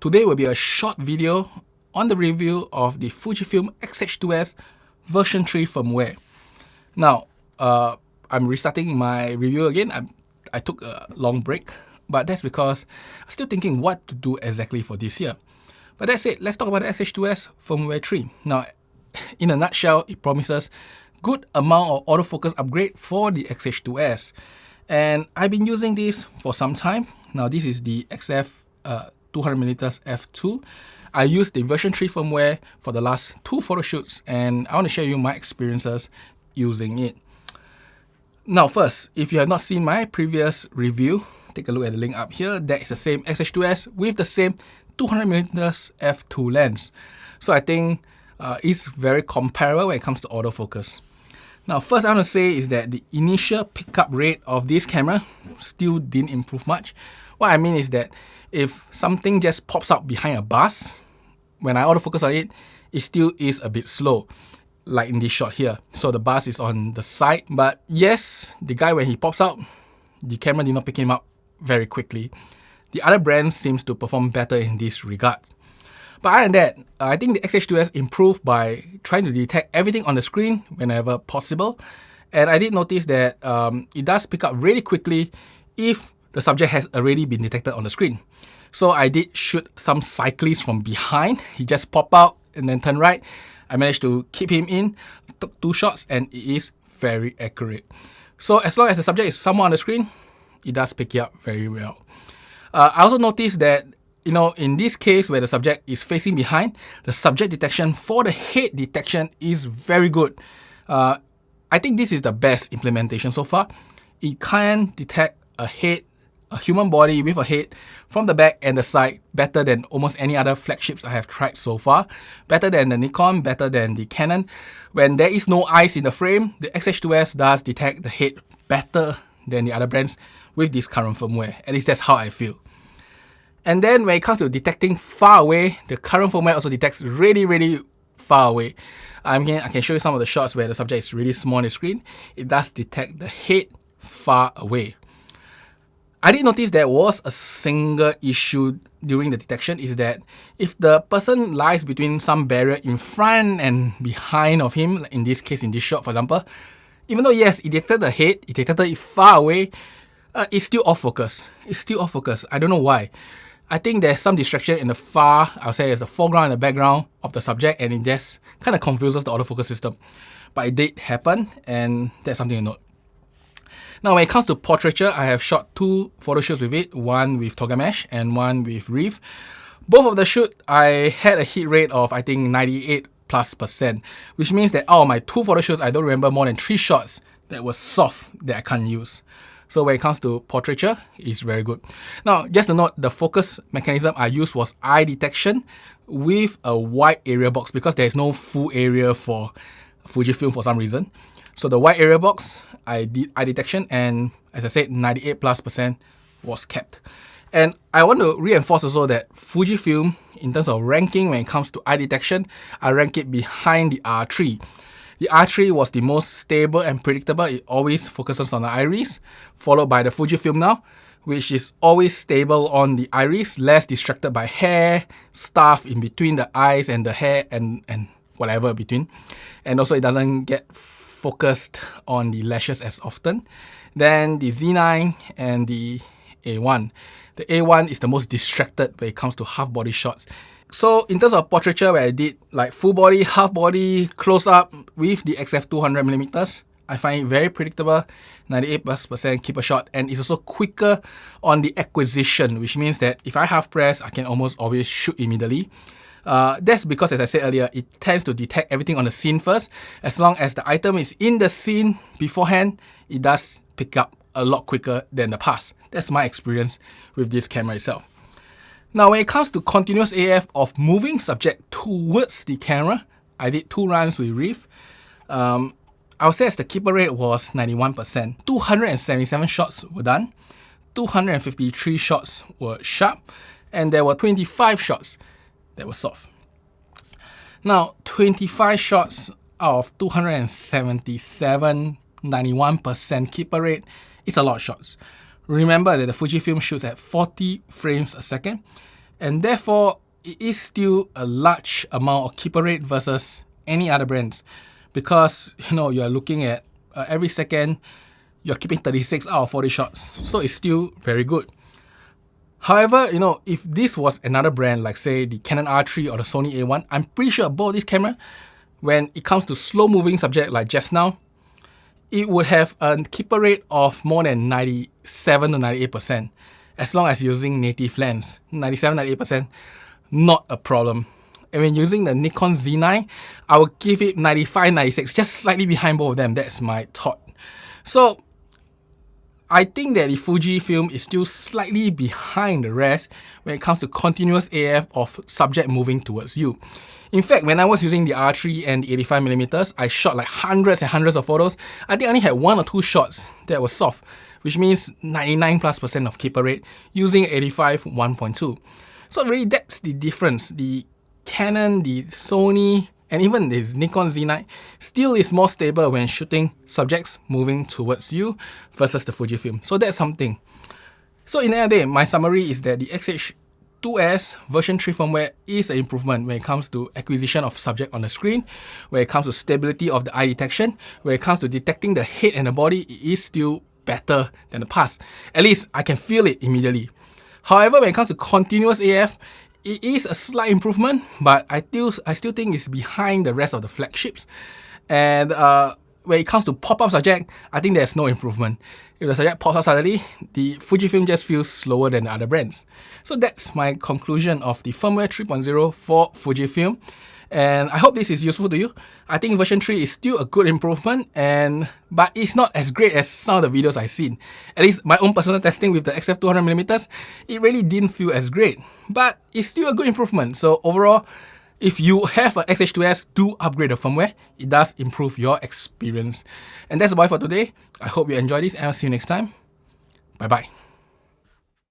Today will be a short video on the review of the Fujifilm XH-2S version 3 firmware. Now, I'm restarting my review again. I took a long break, but that's because I'm still thinking what to do exactly for this year. But that's it. Let's talk about the XH-2S firmware 3. Now, in a nutshell, it promises good amount of autofocus upgrade for the XH-2S. And I've been using this for some time. Now, this is the XF200mm f2. I used the version 3 firmware for the last 2 photo shoots, and I want to share you my experiences using it. Now, first, if you have not seen my previous review, take a look at the link up here. That is the same XH-2S with the same 200mm f2 lens. So I think it's very comparable when it comes to autofocus. Now, first I want to say is that the initial pickup rate of this camera still didn't improve much. What I mean is that if something just pops out behind a bus, when I autofocus on it, it still is a bit slow, like in this shot here. So the bus is on the side, but yes, the guy, when he pops out, the camera did not pick him up very quickly. The other brands seems to perform better in this regard. But other than that, I think the XH-2S improved by trying to detect everything on the screen whenever possible. And I did notice that it does pick up really quickly if the subject has already been detected on the screen. So I did shoot some cyclists from behind. He just popped out and then turned right. I managed to keep him in, took 2 shots, and it is very accurate. So as long as the subject is somewhere on the screen, it does pick it up very well. I also noticed that, in this case where the subject is facing behind, the subject detection for the head detection is very good. I think this is the best implementation so far. It can detect a head, a human body with a head from the back and the side better than almost any other flagships I have tried so far. Better than the Nikon, better than the Canon. When there is no eyes in the frame, the XH-2S does detect the head better than the other brands with this current firmware. At least that's how I feel. And then when it comes to detecting far away, the current firmware also detects really far away. I can show you some of the shots where the subject is really small on the screen. It does detect the head far away. I did notice there was a single issue during the detection, is that if the person lies between some barrier in front and behind of him, in this case, in this shot for example, even though yes, it detected the head, it detected it far away, it's still off focus. It's still off focus. I don't know why. I think there's some distraction in the far, I'll say it's the foreground and the background of the subject, and it just kind of confuses the autofocus system. But it did happen, and that's something to note. Now, when it comes to Portraiture, I have shot 2 photo shoots with it, one with Toga Mesh and one with Reef. Both of the shoot, I had a hit rate of, I think, 98+%, which means that out of my 2 photo shoots, I don't remember more than 3 shots that were soft that I can't use. So when it comes to Portraiture, it's very good. Now, just to note, the focus mechanism I used was eye detection with a wide area box because there is no full area for Fujifilm for some reason. So the wide area box, I did eye detection, and as I said, 98+% was kept. And I want to reinforce also that Fujifilm, in terms of ranking when it comes to eye detection, I rank it behind the R3. The R3 was the most stable and predictable. It always focuses on the iris, followed by the Fujifilm now, which is always stable on the iris, less distracted by hair, stuff in between the eyes and the hair and whatever between. And also it doesn't get focused on the lashes as often. Then the Z9 and the A1. The A1 is the most distracted when it comes to half body shots. So in terms of Portraiture, where I did like full body, half body, close up with the XF200mm, I find it very predictable, 98+% keep a shot, and it's also quicker on the acquisition, which means that if I half press, I can almost always shoot immediately. That's because, as I said earlier, it tends to detect everything on the scene first. As long as the item is in the scene beforehand, it does pick up a lot quicker than the past. That's my experience with this camera itself. Now, when it comes to continuous AF of moving subject towards the camera, I did 2 runs with Reef. I would say as the keeper rate was 91%. 277 shots were done, 253 shots were sharp, and there were 25 shots that were soft. Now, 25 shots out of 277, 91% keeper rate is a lot of shots. Remember that the Fujifilm shoots at 40 frames a second, and therefore it is still a large amount of keeper rate versus any other brands, because you are looking at every second you're keeping 36 out of 40 shots, so it's still very good. However, if this was another brand, like say the Canon R3 or the Sony A1, I'm pretty sure both these cameras, when it comes to slow moving subject like just now, it would have a keeper rate of more than 97 to 98%, as long as using native lens. 97, 98%, not a problem. And when using the Nikon Z9, I will give it 95, 96, just slightly behind both of them. That's my thought. So I think that the Fujifilm is still slightly behind the rest when it comes to continuous AF of subject moving towards you. In fact, when I was using the R3 and the 85mm, I shot like hundreds and hundreds of photos. I think I only had 1 or 2 shots that were soft, which means 99+% of keeper rate using 85 1.2. So really that's the difference. The Canon, the Sony, and even this Nikon Z9 still is more stable when shooting subjects moving towards you versus the Fujifilm. So that's something. So in the end of the day, my summary is that the XH-2S version 3 firmware is an improvement when it comes to acquisition of subject on the screen, when it comes to stability of the eye detection, when it comes to detecting the head and the body, it is still better than the past. At least I can feel it immediately. However, when it comes to continuous AF, it is a slight improvement, but I still think it's behind the rest of the flagships. And when it comes to pop-up subject, I think there's no improvement. If the subject pops up suddenly, the Fujifilm just feels slower than the other brands. So that's my conclusion of the firmware 3.0 for Fujifilm. And I hope this is useful to you. I think version 3 is still a good improvement, but it's not as great as some of the videos I've seen. At least my own personal testing with the XF200mm, it really didn't feel as great. But it's still a good improvement. So overall, if you have an XH-2S, do upgrade the firmware. It does improve your experience. And that's about it for today. I hope you enjoyed this, and I'll see you next time. Bye bye.